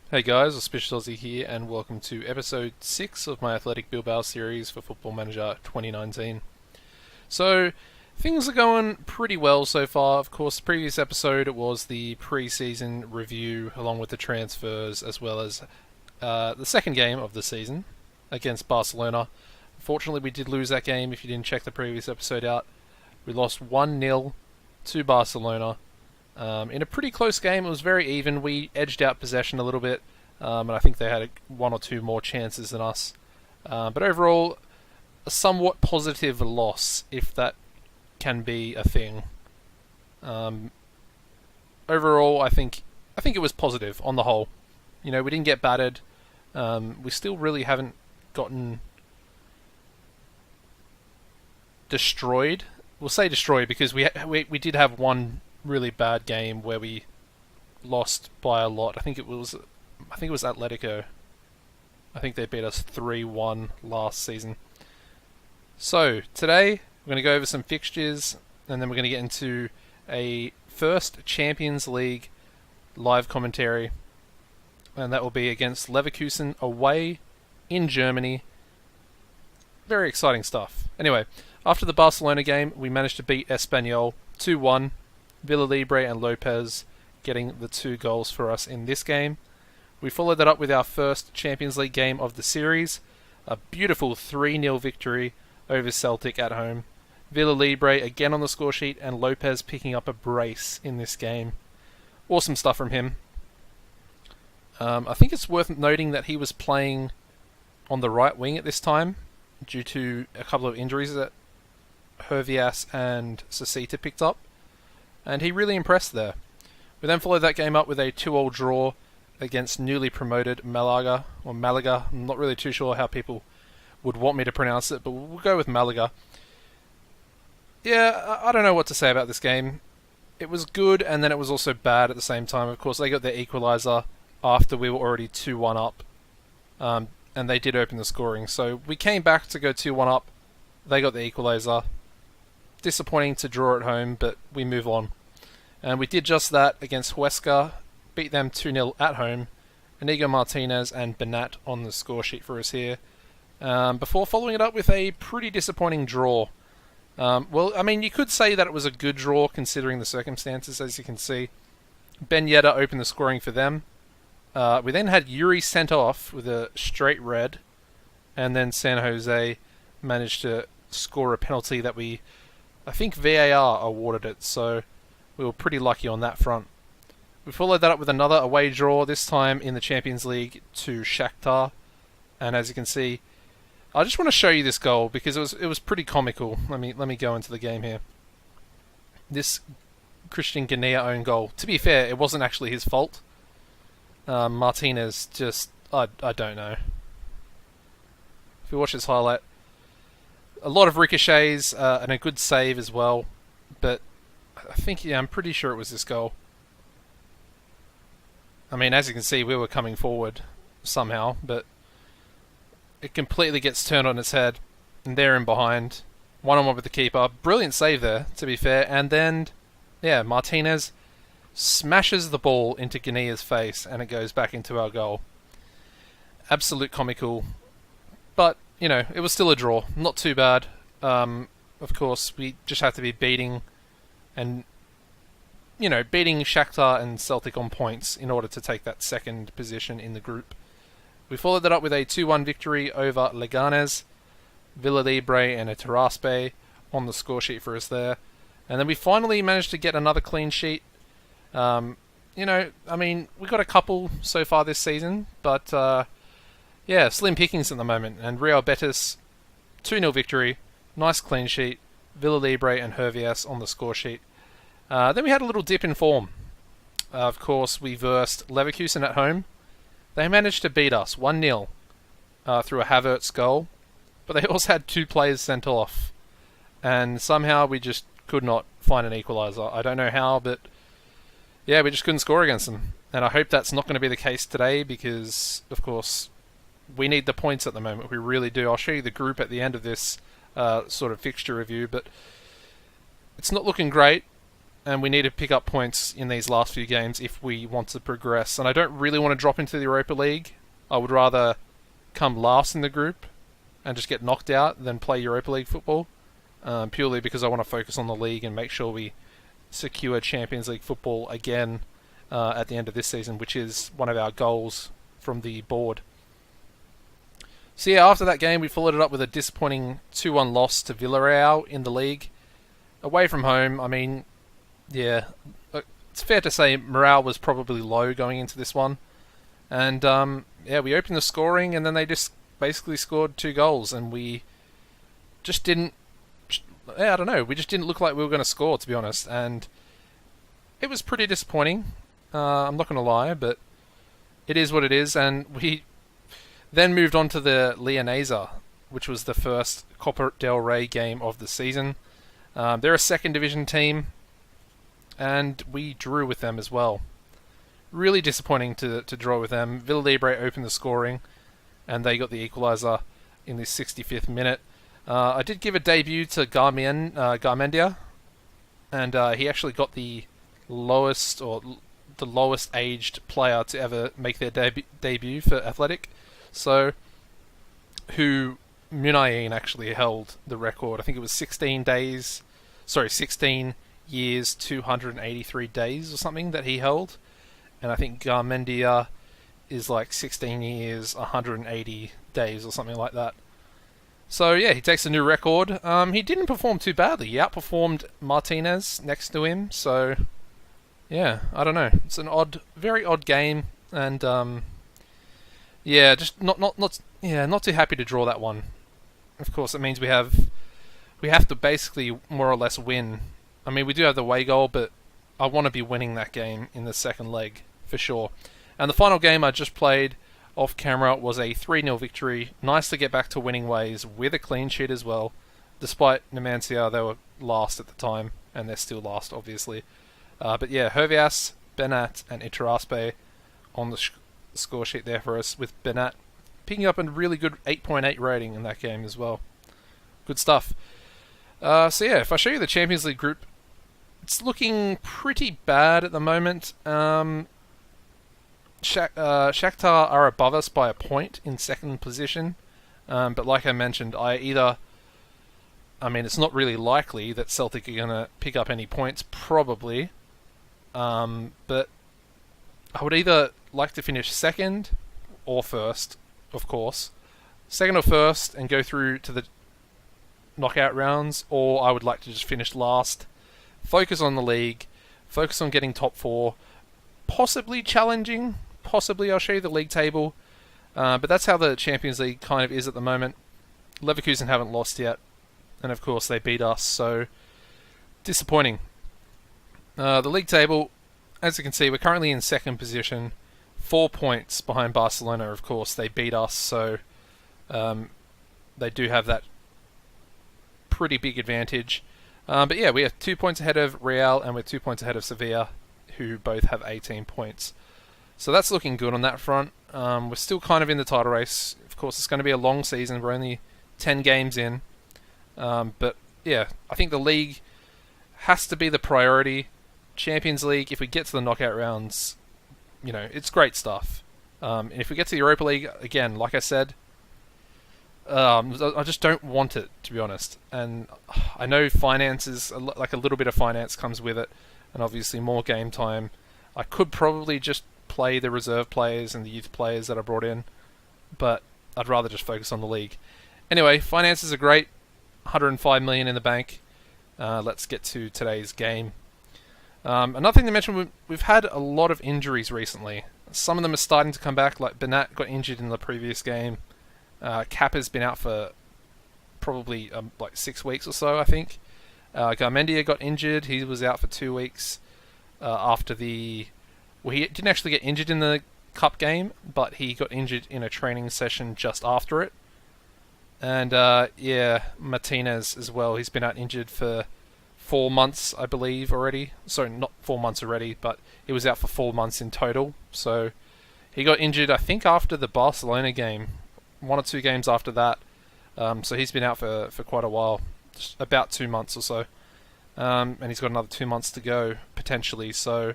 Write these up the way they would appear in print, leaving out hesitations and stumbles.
Hey guys, AuspiciousAussie here, and welcome to episode 6 of my Athletic Bilbao series for Football Manager 2019. So, things are going pretty well so far. Of course, the previous episode was the pre-season review along with the transfers, as well as the second game of the season against Barcelona. Unfortunately, we did lose that game if you didn't check the previous episode out. We lost 1-0 to Barcelona. In a pretty close game, it was very even. We edged out possession a little bit, and I think they had one or two more chances than us. But overall, a somewhat positive loss, if that can be a thing. Um, Overall, I think it was positive on the whole. You know, we didn't get battered. We still really haven't gotten destroyed. We'll say destroyed because we did have one really bad game where we lost by a lot. I think it was Atletico. I think they beat us 3-1 last season. So today we're going to go over some fixtures, and then we're going to get into a first Champions League live commentary, and that will be against Leverkusen away in Germany. Very exciting stuff. Anyway, after the Barcelona game, we managed to beat Espanyol 2-1. Villalibre and Lopez getting the 2 goals for us in this game. We followed that up with our first Champions League game of the series, a beautiful 3-0 victory over Celtic at home. Villalibre again on the score sheet, and Lopez picking up a brace in this game. Awesome stuff from him. I think it's worth noting that he was playing on the right wing at this time due to a couple of injuries that Hervias and Sasita picked up, and he really impressed there. We then followed that game up with a 2-2 draw against newly promoted Malaga. I'm not really too sure how people would want me to pronounce it, but we'll go with Malaga. Yeah, I don't know what to say about this game. It was good, and then it was also bad at the same time. Of course, they got their equaliser after we were already 2-1 up, and they did open the scoring. So we came back to go 2-1 up. They got the equaliser. Disappointing to draw at home, but we move on. And we did just that against Huesca, beat them 2-0 at home. Inigo Martinez and Benat on the score sheet for us here. Before following it up with a pretty disappointing draw. You could say that it was a good draw considering the circumstances, as you can see. Ben Yedder opened the scoring for them. We then had Yuri sent off with a straight red, and then San Jose managed to score a penalty that I think VAR awarded it, so we were pretty lucky on that front. We followed that up with another away draw, this time in the Champions League to Shakhtar. And as you can see, I just want to show you this goal because it was pretty comical. Let me go into the game here. This Christian Guinea own goal. To be fair, it wasn't actually his fault. Martinez just I don't know. If you watch this highlight, a lot of ricochets and a good save as well, but I'm pretty sure it was this goal. I mean, as you can see, we were coming forward somehow, but it completely gets turned on its head, and they're in behind. 1-on-1 with the keeper. Brilliant save there, to be fair. And then, Martinez smashes the ball into Guinea's face, and it goes back into our goal. Absolute comical. But, it was still a draw. Not too bad. Of course, we just have to be beating Shakhtar and Celtic on points in order to take that second position in the group. We followed that up with a 2-1 victory over Leganes. Villalibre and a Taraspe on the score sheet for us there. And then we finally managed to get another clean sheet. We got a couple so far this season, but slim pickings at the moment. And Real Betis, 2-0 victory, nice clean sheet. Villalibre and Hervias on the score sheet. Then we had a little dip in form. Of course, we versed Leverkusen at home. They managed to beat us 1-0 through a Havertz goal, but they also had 2 players sent off. And somehow we just could not find an equaliser. I don't know how, but we just couldn't score against them. And I hope that's not going to be the case today because, of course, we need the points at the moment. We really do. I'll show you the group at the end of this sort of fixture review, but it's not looking great. and we need to pick up points in these last few games if we want to progress. And I don't really want to drop into the Europa League. I would rather come last in the group and just get knocked out than play Europa League football, purely because I want to focus on the league and make sure we secure Champions League football again at the end of this season, which is one of our goals from the board. So yeah, after that game, we followed it up with a disappointing 2-1 loss to Villarreal in the league. Away from home, I mean, yeah, it's fair to say morale was probably low going into this one. And yeah, we opened the scoring, and then they just basically scored 2 goals, and we just didn't, I don't know, we just didn't look like we were going to score, to be honest. And it was pretty disappointing. I'm not going to lie, but it is what it is. And we then moved on to the Leonesa, which was the first Copa del Rey game of the season. They're a second division team, and we drew with them as well. Really disappointing to draw with them. Villalibre opened the scoring, and they got the equaliser in the 65th minute. I did give a debut to Garmendia, and he actually got the lowest aged player to ever make their debut for Athletic. So, who Munayin actually held the record. I think it was 16 years, 283 days or something that he held. And I think Garmendia is like 16 years, 180 days or something like that. So yeah, he takes a new record. He didn't perform too badly. He outperformed Martinez next to him. So yeah, I don't know. It's an very odd game, and yeah, just not too happy to draw that one. Of course, it means we have to basically more or less win. I mean, we do have the away goal, but I want to be winning that game in the second leg for sure. And the final game I just played off camera was a 3-0 victory. Nice to get back to winning ways with a clean sheet as well. Despite Numancia, they were last at the time, and they're still last, obviously. But yeah, Hervias, Benat, and Itaraspe on the score sheet there for us, with Benat picking up a really good 8.8 rating in that game as well. Good stuff. So yeah, if I show you the Champions League group, it's looking pretty bad at the moment. Shakhtar are above us by a point in second position. But like I mentioned, it's not really likely that Celtic are going to pick up any points, probably. But I would either like to finish second or first, of course. Second or first and go through to the knockout rounds, or I would like to just finish last, focus on the league, focus on getting top 4, possibly challenging, possibly I'll show you the league table, but that's how the Champions League kind of is at the moment. Leverkusen haven't lost yet, and of course they beat us, so disappointing. The league table, as you can see, we're currently in second position, 4 points behind Barcelona. Of course they beat us, so they do have that pretty big advantage. But yeah, we are 2 points ahead of Real, and we're 2 points ahead of Sevilla, who both have 18 points. So that's looking good on that front. We're still kind of in the title race. Of course, it's going to be a long season. We're only 10 games in. But yeah, I think the league has to be the priority. Champions League, if we get to the knockout rounds, it's great stuff. And if we get to the Europa League, again, like I said, I just don't want it, to be honest. And I know finances, like a little bit of finance comes with it, and obviously more game time. I could probably just play the reserve players and the youth players that I brought in, but I'd rather just focus on the league. Anyway, finances are great. 105 million in the bank. Let's get to today's game. Another thing to mention, we've had a lot of injuries recently. Some of them are starting to come back, like Benat got injured in the previous game. Kappa's been out for probably like 6 weeks or so, I think. Garmendia got injured. He was out for 2 weeks after he didn't actually get injured in the cup game, but he got injured in a training session just after it. And yeah, Martinez as well. He's been out injured for 4 months, I believe, already. Sorry, not 4 months already, but he was out for 4 months in total. So he got injured, I think, after the Barcelona game. 1 or 2 games after that. So he's been out for quite a while. Just about 2 months or so. and he's got another 2 months to go potentially. So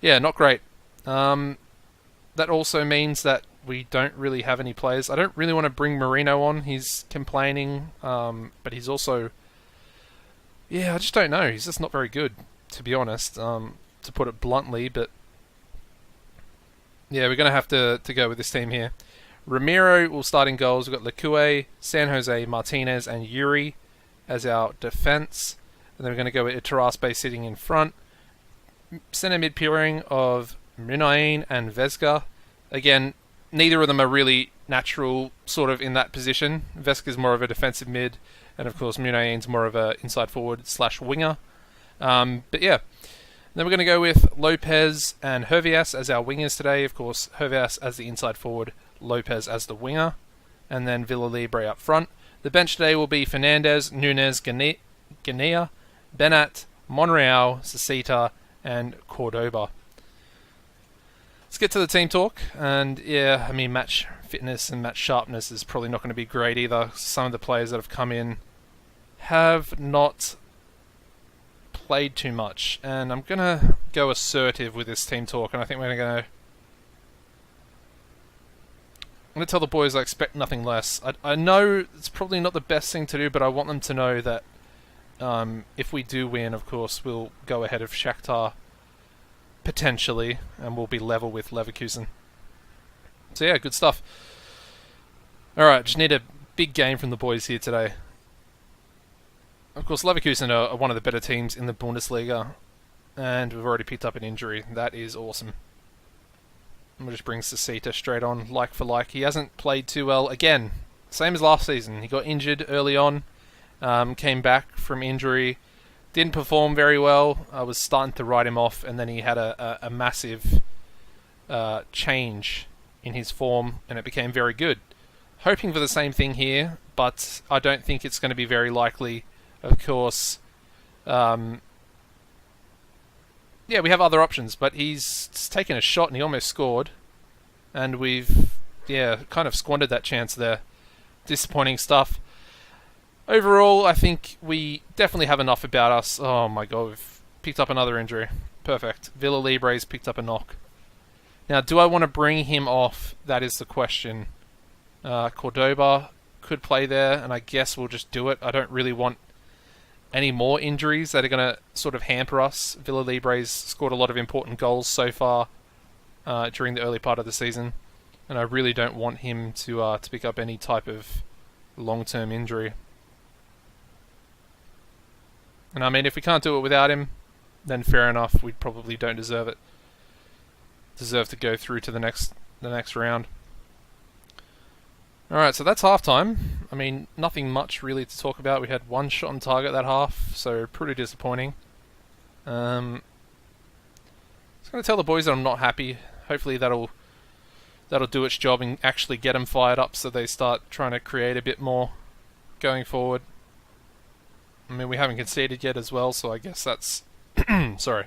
yeah, not great. That also means that we don't really have any players. I don't really want to bring Marino on. He's complaining, but he's also, yeah, I just don't know. He's just not very good, to be honest, to put it bluntly. But yeah, we're going to have to go with this team here. Ramiro will start in goals. We've got Lecue, San Jose, Martinez, and Yuri as our defense. And then we're going to go with Taraspe sitting in front. Centre mid pairing of Munain and Vesga. Again, neither of them are really natural sort of in that position. Vesga's more of a defensive mid, and of course Munain's more of a inside forward / winger. But yeah, then we're going to go with Lopez and Hervias as our wingers today. Of course, Hervias as the inside forward, Lopez as the winger, and then Villalibre up front. The bench today will be Fernandez, Nunes, Ganea, Benat, Monreal, Sasita, and Cordoba. Let's get to the team talk. And yeah, I mean, match fitness and match sharpness is probably not going to be great either. Some of the players that have come in have not played too much, and I'm going to go assertive with this team talk, and I think we're going to I'm going to tell the boys I expect nothing less. I know it's probably not the best thing to do, but I want them to know that if we do win, of course, we'll go ahead of Shakhtar potentially, and we'll be level with Leverkusen. So yeah, good stuff. Alright, just need a big game from the boys here today. Of course, Leverkusen are one of the better teams in the Bundesliga, and we've already picked up an injury. That is awesome. We'll just bring Sasita straight on, like for like. He hasn't played too well. Again, same as last season. He got injured early on, came back from injury, didn't perform very well. I was starting to write him off, and then he had a massive change in his form, and it became very good. Hoping for the same thing here, but I don't think it's going to be very likely. Of course, yeah, we have other options, but he's taken a shot and he almost scored, and we've, yeah, kind of squandered that chance there. Disappointing stuff. Overall, I think we definitely have enough about us. Oh my god, we've picked up another injury. Perfect. Villalibre's picked up a knock. Now, do I want to bring him off? That is the question. Cordoba could play there, and I guess we'll just do it. I don't really want any more injuries that are going to sort of hamper us. Villalibre's scored a lot of important goals so far during the early part of the season, and I really don't want him to pick up any type of long-term injury. And I mean, if we can't do it without him, then fair enough. We probably don't deserve it. Deserve to go through to the next round. Alright, so that's halftime. I mean, nothing much really to talk about. We had one shot on target that half, so pretty disappointing. Just going to tell the boys that I'm not happy. Hopefully that'll do its job and actually get them fired up so they start trying to create a bit more going forward. I mean, we haven't conceded yet as well, so I guess that's... sorry,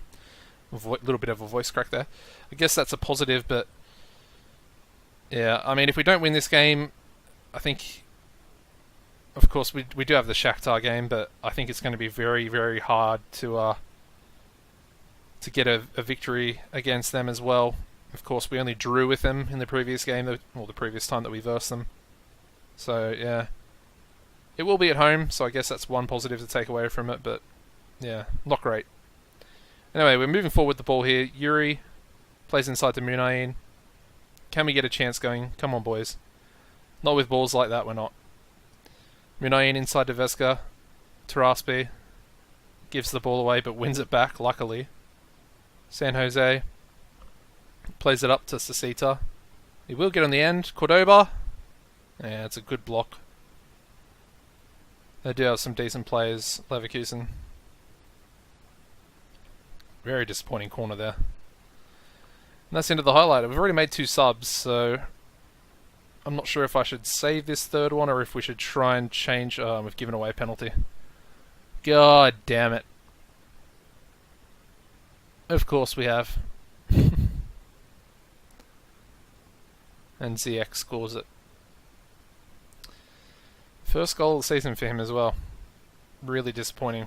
a little bit of a voice crack there. I guess that's a positive, but... yeah, I mean, if we don't win this game, I think... of course, we do have the Shakhtar game, but I think it's going to be very, very hard to get a victory against them as well. Of course, we only drew with them in the previous game, or the previous time that we versed them. So, yeah. It will be at home, so I guess that's one positive to take away from it, but yeah, not great. Anyway, we're moving forward with the ball here. Yuri plays inside to Munain. Can we get a chance going? Come on, boys. Not with balls like that, we're not. Munain inside to Vesca. Taraspe gives the ball away, but wins it back, luckily. San Jose plays it up to Sasita. He will get on the end. Cordoba. Yeah, it's a good block. They do have some decent players, Leverkusen. Very disappointing corner there. And that's the end of the highlight. We've already made 2 subs, so I'm not sure if I should save this third one or if we should try and change... we've given away a penalty. God damn it. Of course we have. And ZX scores it. First goal of the season for him as well. Really disappointing.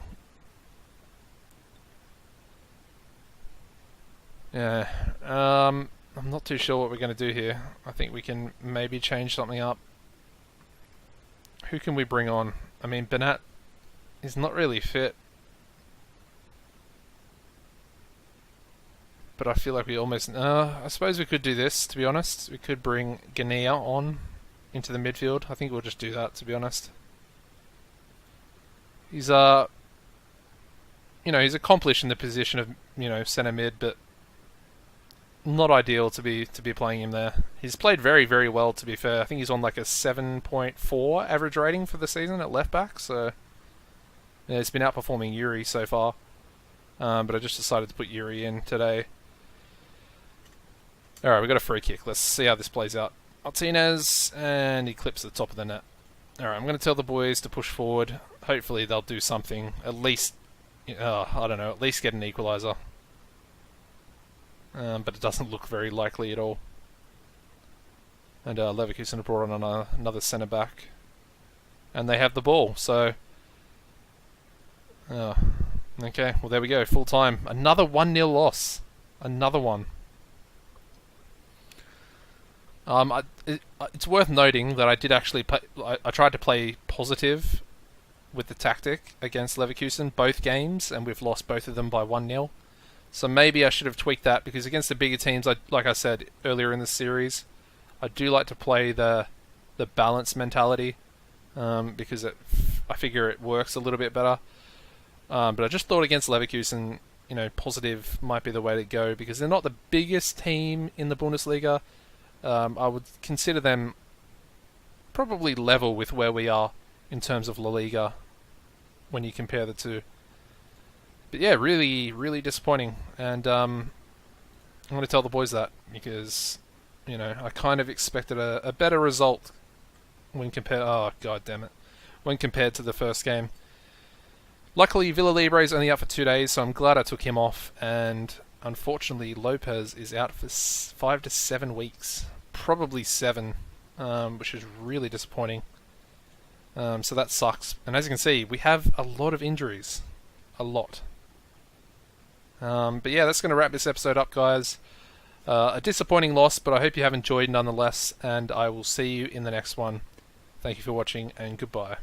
Yeah. I'm not too sure what we're going to do here. I think we can maybe change something up. Who can we bring on? I mean, Bernat is not really fit. But I feel like we almost... I suppose we could do this, to be honest. We could bring Ganea on into the midfield. I think we'll just do that, to be honest. He's, he's accomplished in the position of, centre mid, but not ideal to be playing him there. He's played very, very well, to be fair. I think he's on like a 7.4 average rating for the season at left back, so yeah, it's been outperforming Yuri so far. But I just decided to put Yuri in today. Alright, we've got a free kick. Let's see how this plays out. Martinez, and he clips the top of the net. Alright, I'm going to tell the boys to push forward. Hopefully they'll do something. At least, I don't know, at least get an equaliser. But it doesn't look very likely at all. And Leverkusen have brought on another centre back. And they have the ball, so... okay, well there we go, full time. Another 1-0 loss. Another one. It's worth noting that I did actually I tried to play positive with the tactic against Leverkusen both games, and we've lost both of them by 1-0. So maybe I should have tweaked that, because against the bigger teams, like I said earlier in the series, I do like to play the balance mentality, because I figure it works a little bit better. But I just thought against Leverkusen, positive might be the way to go, because they're not the biggest team in the Bundesliga. I would consider them probably level with where we are in terms of La Liga when you compare the two. But yeah, really, really disappointing. And I'm going to tell the boys that, because, I kind of expected a better result when compared... Oh, god damn it. When compared to the first game. Luckily, Villalibre is only out for 2 days, so I'm glad I took him off. And unfortunately, Lopez is out for 5 to 7 weeks. Probably 7, which is really disappointing. So that sucks. And as you can see, we have a lot of injuries. A lot. But yeah, that's going to wrap this episode up, guys. A disappointing loss, but I hope you have enjoyed nonetheless, and I will see you in the next one. Thank you for watching, and goodbye.